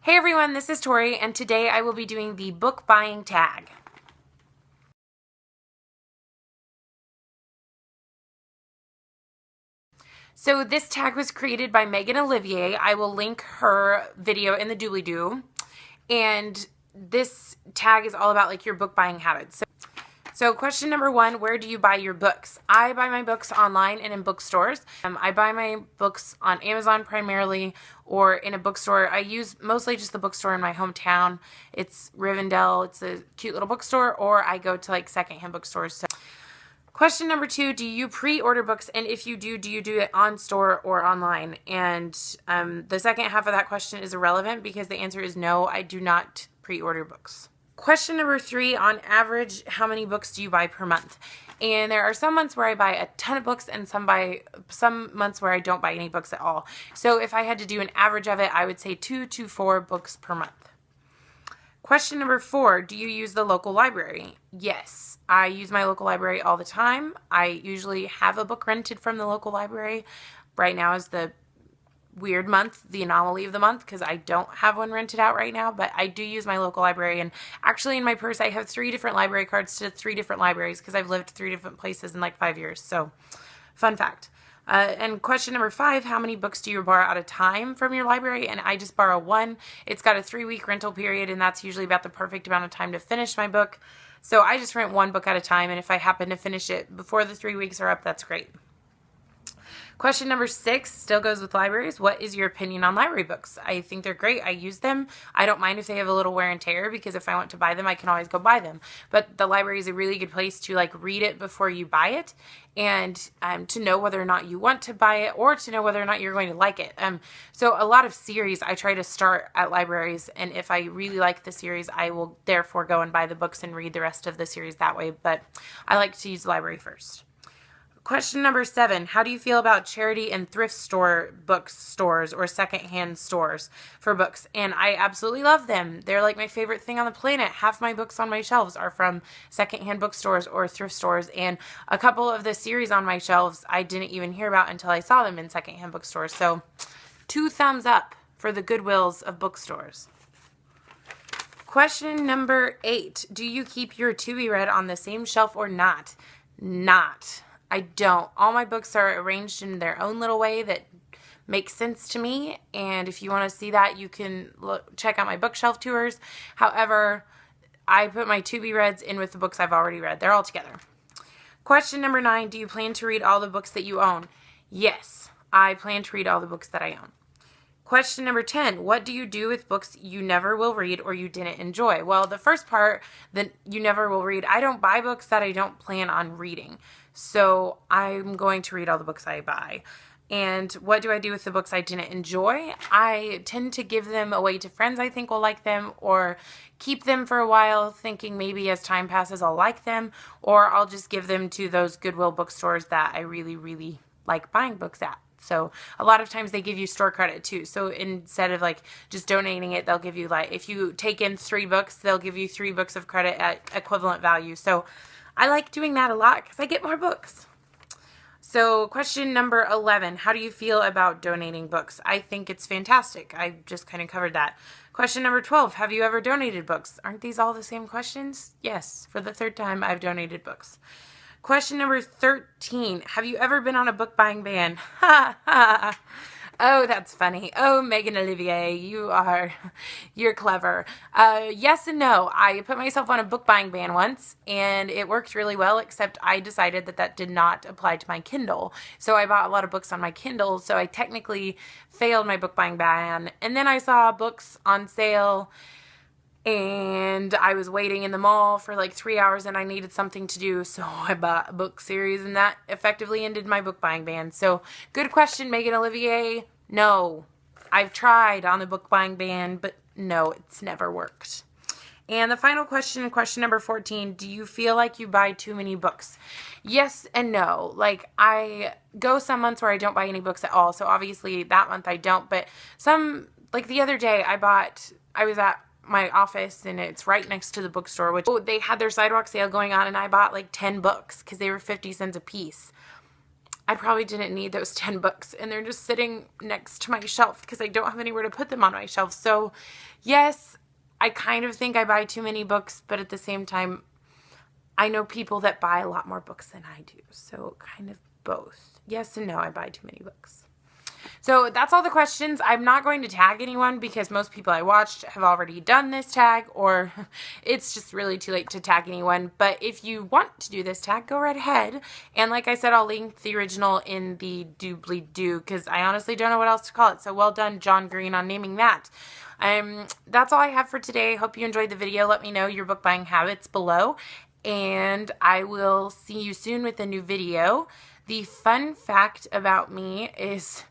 Hey everyone, this is Tori, and today I will be doing the book buying tag. So this tag was created by Megan Olivier. I will link her video in the doobly-doo. And this tag is all about like your book buying habits. So question number 1, where do you buy your books? I buy my books online and in bookstores. I buy my books on Amazon primarily or in a bookstore. I use mostly just the bookstore in my hometown. It's Rivendell. It's a cute little bookstore, or I go to like secondhand bookstores. So question number 2, do you pre-order books? And if you do you do it on store or online? And the second half of that question is irrelevant because the answer is no, I do not pre-order books. Question number 3, on average, how many books do you buy per month? And there are some months where I buy a ton of books and some months where I don't buy any books at all. So if I had to do an average of it, I would say 2 to 4 books per month. Question number 4, do you use the local library? Yes, I use my local library all the time. I usually have a book rented from the local library. Right now is the weird month, the anomaly of the month, because I don't have one rented out right now, but I do use my local library. And actually in my purse I have 3 different library cards to 3 different libraries because I've lived 3 different places in like 5 years. So fun fact. And question number 5, how many books do you borrow at a time from your library? And I just borrow 1. It's got a 3-week rental period, and that's usually about the perfect amount of time to finish my book. So I just rent 1 book at a time, and if I happen to finish it before the 3 weeks are up, that's great. Question number 6 still goes with libraries. What is your opinion on library books? I think they're great. I use them. I don't mind if they have a little wear and tear because if I want to buy them, I can always go buy them. But the library is a really good place to like read it before you buy it and to know whether or not you want to buy it or to know whether or not you're going to like it. So a lot of series I try to start at libraries, and if I really like the series, I will therefore go and buy the books and read the rest of the series that way. But I like to use the library first. Question number 7, how do you feel about charity and thrift store bookstores or secondhand stores for books? And I absolutely love them. They're like my favorite thing on the planet. Half my books on my shelves are from secondhand bookstores or thrift stores, and a couple of the series on my shelves I didn't even hear about until I saw them in secondhand bookstores. So 2 thumbs up for the Goodwills of bookstores. Question number 8, do you keep your to be read on the same shelf or not? Not. I don't. All my books are arranged in their own little way that makes sense to me, and if you want to see that, you can check out my bookshelf tours. However, I put my to-be-reads in with the books I've already read. They're all together. Question number 9, do you plan to read all the books that you own? Yes, I plan to read all the books that I own. Question number 10, what do you do with books you never will read or you didn't enjoy? Well, the first part, that you never will read, I don't buy books that I don't plan on reading. So I'm going to read all the books I buy. And what do I do with the books I didn't enjoy? I tend to give them away to friends I think will like them, or keep them for a while thinking maybe as time passes I'll like them, or I'll just give them to those Goodwill bookstores that I really, really like buying books at. So a lot of times they give you store credit too. So instead of like just donating it, they'll give you like, if you take in 3 books, they'll give you 3 books of credit at equivalent value. So I like doing that a lot because I get more books. So question number 11, how do you feel about donating books? I think it's fantastic. I just kind of covered that. Question number 12, have you ever donated books? Aren't these all the same questions? Yes, for the 3rd time I've donated books. Question number 13, have you ever been on a book buying ban? Ha ha. Oh, that's funny. Oh, Megan Olivier, you're clever. Yes and no. I put myself on a book buying ban once, and it worked really well, except I decided that did not apply to my Kindle. So I bought a lot of books on my Kindle, so I technically failed my book buying ban. And then I saw books on sale, and I was waiting in the mall for like 3 hours and I needed something to do, so I bought a book series, and that effectively ended my book buying ban. So good question, Megan Olivier. No, I've tried on the book buying ban, but no, it's never worked. And the final question, question number 14, do you feel like you buy too many books? Yes and no. Like, I go some months where I don't buy any books at all, so obviously that month I don't, but some, like the other day I was at my office and it's right next to the bookstore, which they had their sidewalk sale going on, and I bought like 10 books because they were 50 cents a piece. I probably didn't need those 10 books, and they're just sitting next to my shelf because I don't have anywhere to put them on my shelf. So yes, I kind of think I buy too many books, but at the same time, I know people that buy a lot more books than I do. So kind of both. Yes and no, I buy too many books. So that's all the questions. I'm not going to tag anyone because most people I watched have already done this tag, or it's just really too late to tag anyone. But if you want to do this tag, go right ahead. And like I said, I'll link the original in the doobly-doo because I honestly don't know what else to call it. So well done, John Green, on naming that. That's all I have for today. Hope you enjoyed the video. Let me know your book buying habits below. And I will see you soon with a new video. The fun fact about me is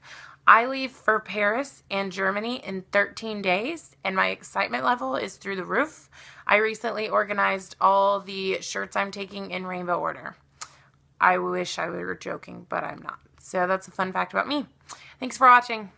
I leave for Paris and Germany in 13 days, and my excitement level is through the roof. I recently organized all the shirts I'm taking in rainbow order. I wish I were joking, but I'm not. So that's a fun fact about me. Thanks for watching.